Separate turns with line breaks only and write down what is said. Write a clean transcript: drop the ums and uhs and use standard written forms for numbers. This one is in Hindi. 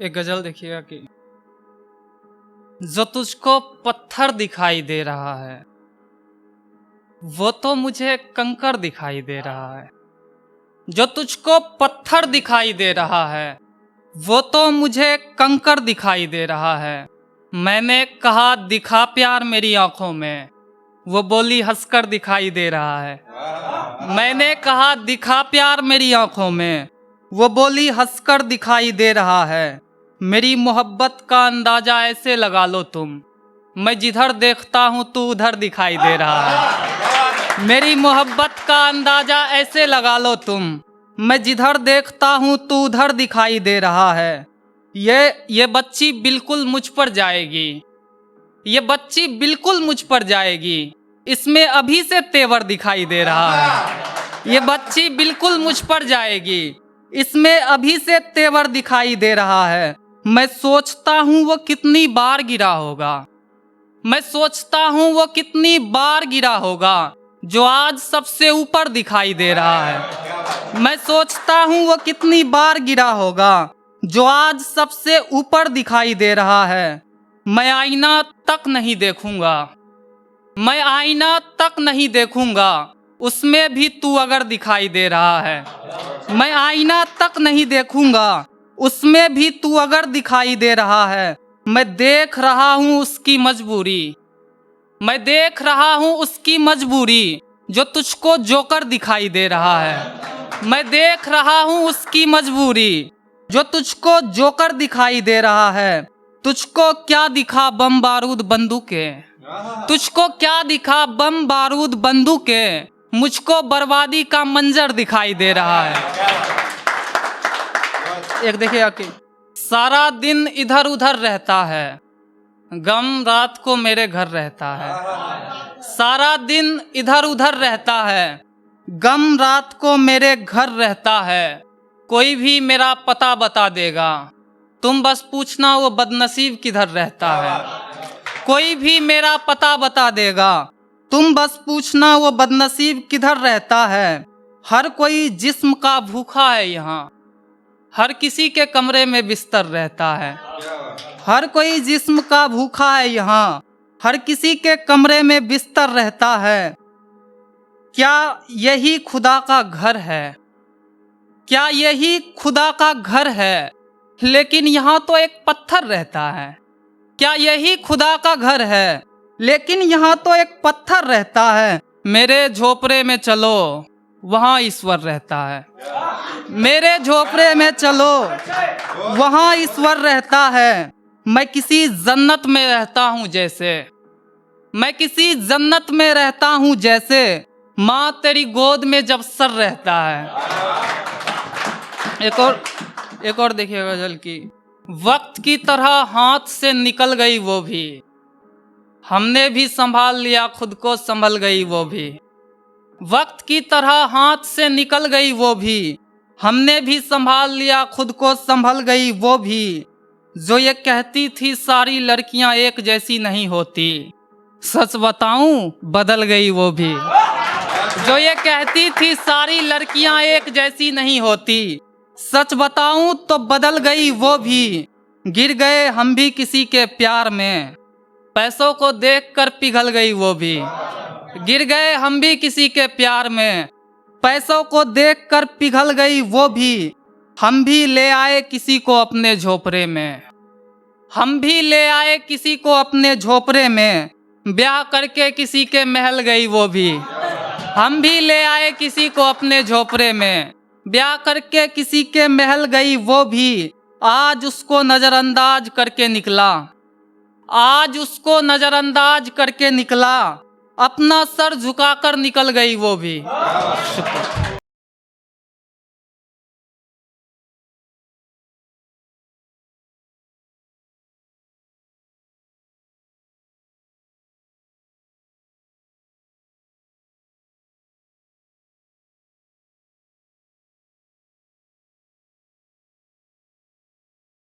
एक गजल देखिएगा कि जो तुझको पत्थर दिखाई दे रहा है वो तो मुझे कंकर दिखाई दे रहा है। जो तुझको पत्थर दिखाई दे रहा है वो तो मुझे कंकर दिखाई दे रहा है। मैंने कहा दिखा प्यार मेरी आंखों में, वो बोली हंसकर दिखाई दे रहा है। मैंने कहा दिखा प्यार मेरी आंखों में, वो बोली हंसकर दिखाई दे रहा है। मेरी मोहब्बत का अंदाजा ऐसे लगा लो तुम, मैं जिधर देखता हूँ तू उधर दिखाई दे रहा है। मेरी मोहब्बत का अंदाजा ऐसे लगा लो तुम, मैं जिधर देखता हूँ तू उधर दिखाई दे रहा है। ये बच्ची बिल्कुल मुझ पर जाएगी, ये बच्ची बिल्कुल मुझ पर जाएगी, इसमें अभी से तेवर दिखाई दे रहा है। ये बच्ची बिल्कुल मुझ पर जाएगी, इसमें अभी से तेवर दिखाई दे रहा है। मैं सोचता हूँ वो कितनी बार गिरा होगा, मैं सोचता हूँ वो कितनी बार गिरा होगा, जो आज सबसे ऊपर दिखाई दे रहा है। मैं सोचता हूँ वो कितनी बार गिरा होगा, जो आज सबसे ऊपर दिखाई दे रहा है। मैं आईना तक नहीं देखूंगा, मैं आईना तक नहीं देखूंगा, उसमें भी तू अगर दिखाई दे रहा है। मैं आईना तक नहीं देखूंगा, उसमें भी तू अगर दिखाई दे रहा है। मैं देख रहा हूँ उसकी मजबूरी, मैं देख रहा हूँ उसकी मजबूरी, जो तुझको जोकर दिखाई दे रहा है। मैं देख रहा हूँ उसकी मजबूरी, जो तुझको जोकर दिखाई दे रहा है। तुझको क्या दिखा बम बारूद बंदूकें, तुझको क्या दिखा बम बारूद बंदूकें, मुझको बर्बादी का मंजर दिखाई दे रहा है। एक देखिए आके, सारा दिन इधर उधर रहता है, गम रात को मेरे घर रहता है। सारा दिन इधर उधर रहता है, गम रात को मेरे घर रहता है। कोई भी मेरा पता बता देगा, तुम बस पूछना वो बदनसीब किधर रहता है। कोई भी मेरा पता बता देगा, तुम बस पूछना वो बदनसीब किधर रहता है। हर कोई जिस्म का भूखा है यहाँ, हर किसी के कमरे में बिस्तर रहता है। हर कोई जिस्म का भूखा है यहाँ, हर किसी के कमरे में बिस्तर रहता है। क्या यही खुदा का घर है, क्या यही खुदा का घर है, लेकिन यहाँ तो एक पत्थर रहता है। क्या यही खुदा का घर है, लेकिन यहाँ तो एक पत्थर रहता है। मेरे झोपड़े में चलो वहाँ ईश्वर रहता है। मेरे झोपड़े में चलो वहाँ ईश्वर रहता है। मैं किसी जन्नत में रहता हूँ जैसे, मैं किसी जन्नत में रहता हूँ जैसे, माँ तेरी गोद में जब सर रहता है। एक और देखिएगा गजल की, वक्त की तरह हाथ से निकल गई वो भी, हमने भी संभाल लिया खुद को संभल गई वो भी। वक्त की तरह हाथ से निकल गई वो भी, हमने भी संभाल लिया खुद को संभल गई वो भी। जो ये कहती थी सारी लड़कियां एक जैसी नहीं होती, सच बताऊं बदल गई वो भी। जो ये कहती थी सारी लड़कियां एक जैसी नहीं होती, सच बताऊं तो बदल गई वो भी। गिर गए हम भी किसी के प्यार में, पैसों को देखकर पिघल गई वो भी। गिर गए हम भी किसी के प्यार में, पैसों को देखकर पिघल गई वो भी। हम भी ले आए किसी को अपने झोपड़े में, हम भी ले आए किसी को अपने झोपड़े में, ब्याह करके किसी के महल गई वो भी। हम भी ले आए किसी को अपने झोपड़े में, ब्याह करके किसी के महल गई वो भी। आज उसको नजरअंदाज करके निकला, आज उसको नजरअंदाज करके निकला, अपना सर झुकाकर निकल गई वो भी। शुक्रिया।